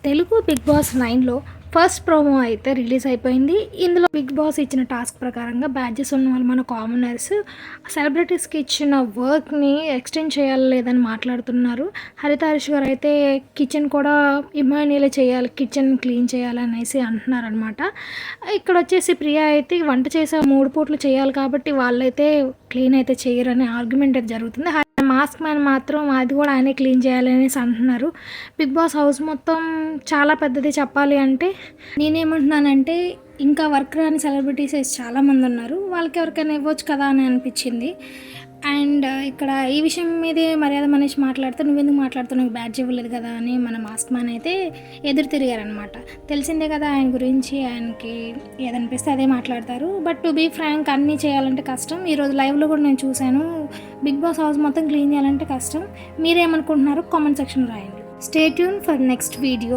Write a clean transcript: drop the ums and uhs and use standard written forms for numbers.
Telugu big boss 9లో first promo అయితే release అయిపోయింది. ఇందులో బిగ్ బాస్ ఇచ్చిన టాస్క్ ప్రకారంగా బ్యాడ్జెస్ ఉన్న వాళ్ళు మన కామనర్స్ సెలబ్రిటీస్కి ఇచ్చిన వర్క్ని ఎక్స్టెండ్ చేయాలి లేదని మాట్లాడుతున్నారు. హరిత హరీష్ గారు అయితే కిచెన్ కూడా ఇమాన్యుయలే చేయాలి, కిచెన్ క్లీన్ చేయాలి అనేసి అంటున్నారనమాట. ఇక్కడ వచ్చేసి ప్రియా అయితే వంట చేసే 3 పూట్లు చేయాలి కాబట్టి వాళ్ళైతే క్లీన్ అయితే చేయరనే ఆర్గ్యుమెంట్ అయితే జరుగుతుంది. మాస్క్ మ్యాన్ మాత్రం అది కూడా ఆయనే క్లీన్ చేయాలి అనేసి అంటున్నారు. బిగ్ బాస్ హౌస్ మొత్తం చాలా పెద్దది చెప్పాలి అంటే. నేనేమంటున్నానంటే ఇంకా వర్క్ రాని సెలబ్రిటీస్ చాలామంది ఉన్నారు, వాళ్ళకి ఎవరికైనా ఇవ్వచ్చు కదా అని అనిపించింది. అండ్ ఇక్కడ ఈ విషయం మీదే మర్యాద మనిషి మాట్లాడితే నువ్వెందుకు మాట్లాడుతున్నావు, నీకు బ్యాడ్జ్ ఇవ్వలేదు కదా అని మన మాస్క్ మ్యాన్ అయితే ఎదురు తిరిగారనమాట. తెలిసిందే కదా ఆయన గురించి, ఆయనకి ఏదనిపిస్తే అదే మాట్లాడతారు. బట్ టు బీ ఫ్రాంక్ అన్నీ చేయాలంటే కష్టం. ఈరోజు లైవ్లో కూడా నేను చూశాను, బిగ్ బాస్ హౌస్ మొత్తం క్లీన్ చేయాలంటే కష్టం. మీరేమనుకుంటున్నారో కామెంట్ సెక్షన్లో రాయండి. Stay tune for next video.